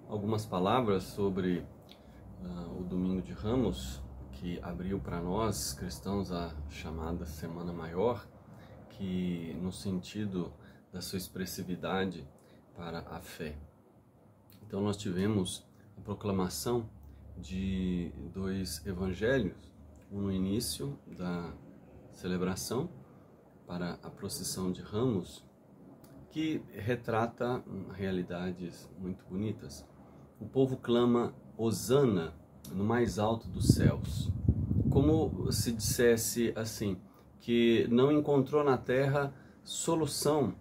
algumas palavras sobre o Domingo de Ramos, que abriu para nós cristãos a chamada Semana Maior, que no sentido da sua expressividade para a fé. Então nós tivemos a proclamação de dois evangelhos, um no início da celebração para a procissão de Ramos, que retrata realidades muito bonitas. O povo clama Hosana no mais alto dos céus, como se dissesse assim, que não encontrou na terra solução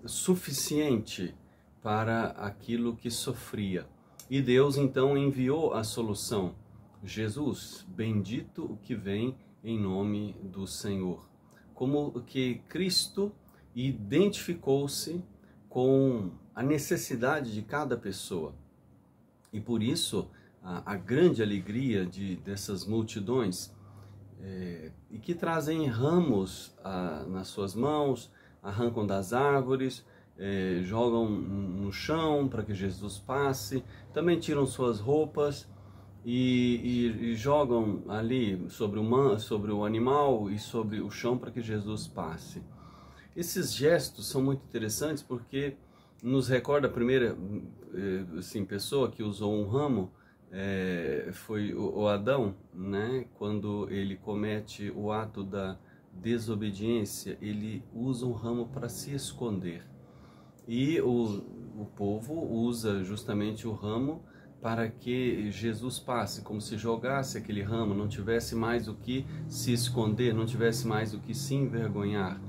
suficiente para aquilo que sofria. E Deus então enviou a solução, Jesus, bendito o que vem em nome do Senhor. Como que Cristo identificou-se com a necessidade de cada pessoa. E por isso a grande alegria dessas multidões, e que trazem ramos nas suas mãos, arrancam das árvores, jogam no chão para que Jesus passe, também tiram suas roupas e jogam ali sobre o animal e sobre o chão para que Jesus passe. Esses gestos são muito interessantes porque nos recorda a primeira pessoa que usou um ramo, foi o Adão, né? Quando ele comete o ato da desobediência, ele usa um ramo para se esconder. E o povo usa justamente o ramo para que Jesus passe, como se jogasse aquele ramo, não tivesse mais o que se esconder, não tivesse mais o que se envergonhar.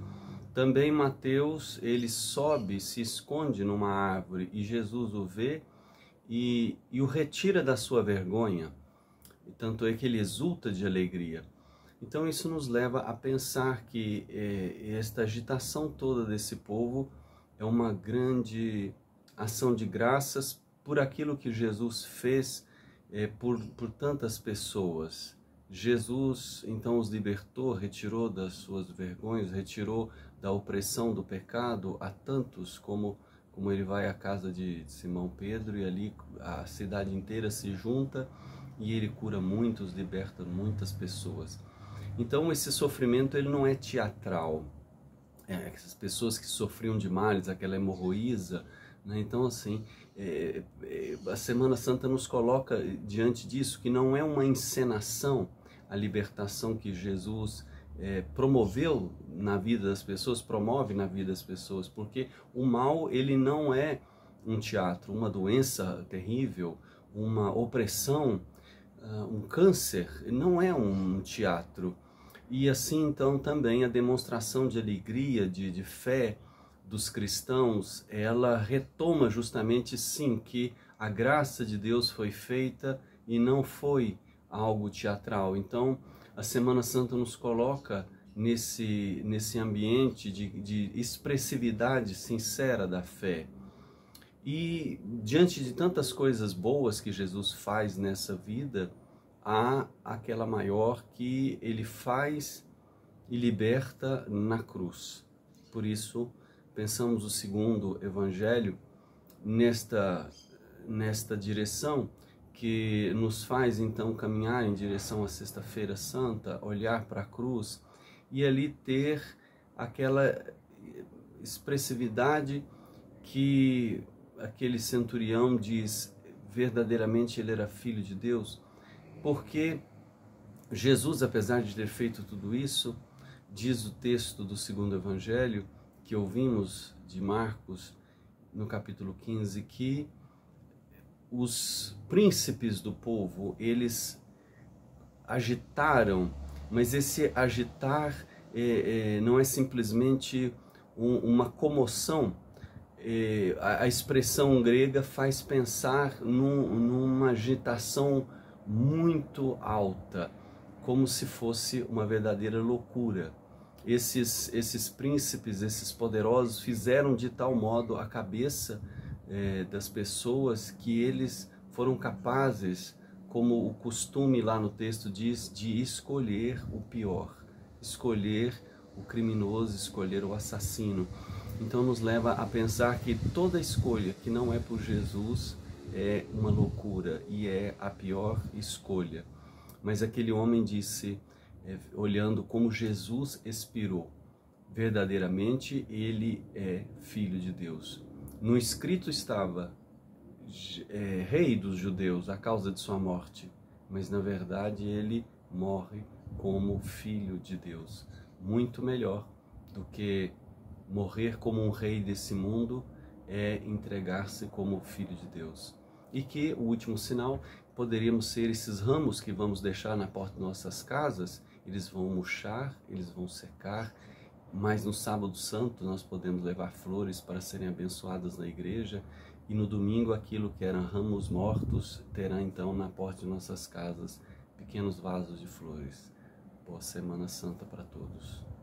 Também Mateus, ele sobe, se esconde numa árvore e Jesus o vê e o retira da sua vergonha. Tanto é que ele exulta de alegria. Então isso nos leva a pensar que esta agitação toda desse povo é uma grande ação de graças por aquilo que Jesus fez por tantas pessoas. Jesus então os libertou, retirou das suas vergonhas, retirou da opressão do pecado a tantos, como ele vai à casa de Simão Pedro e ali a cidade inteira se junta e ele cura muitos, liberta muitas pessoas. Então esse sofrimento ele não é teatral. Essas pessoas que sofriam de males, aquela hemorroísa, né? Então assim, a Semana Santa nos coloca diante disso, que não é uma encenação a libertação que Jesus promoveu na vida das pessoas, promove na vida das pessoas, porque o mal ele não é um teatro, uma doença terrível, uma opressão, um câncer, não é um teatro. E assim então também a demonstração de alegria, de fé dos cristãos, ela retoma justamente sim que a graça de Deus foi feita e não foi algo teatral. Então a Semana Santa nos coloca nesse ambiente de expressividade sincera da fé. E diante de tantas coisas boas que Jesus faz nessa vida, há aquela maior que ele faz e liberta na cruz. Por isso, pensamos o segundo evangelho nesta direção, que nos faz então caminhar em direção à Sexta-feira Santa, olhar para a cruz e ali ter aquela expressividade que aquele centurião diz, verdadeiramente ele era filho de Deus, porque Jesus, apesar de ter feito tudo isso, diz o texto do segundo evangelho que ouvimos de Marcos, no capítulo 15, que os príncipes do povo, eles agitaram, mas esse agitar não é simplesmente uma comoção. A expressão grega faz pensar numa agitação muito alta, como se fosse uma verdadeira loucura. Esses príncipes, esses poderosos, fizeram de tal modo a cabeça das pessoas que eles foram capazes, como o costume lá no texto diz, de escolher o pior, escolher o criminoso, escolher o assassino. Então nos leva a pensar que toda escolha que não é por Jesus é uma loucura e é a pior escolha. Mas aquele homem disse, olhando como Jesus expirou, verdadeiramente ele é Filho de Deus. No escrito estava Rei dos Judeus a causa de sua morte, mas na verdade ele morre como Filho de Deus. Muito melhor do que morrer como um rei desse mundo é entregar-se como Filho de Deus. E que o último sinal poderíamos ser esses ramos que vamos deixar na porta de nossas casas. Eles vão murchar, eles vão secar, mas no sábado santo nós podemos levar flores para serem abençoadas na igreja, e no domingo aquilo que eram ramos mortos terá então na porta de nossas casas pequenos vasos de flores. Boa Semana Santa para todos.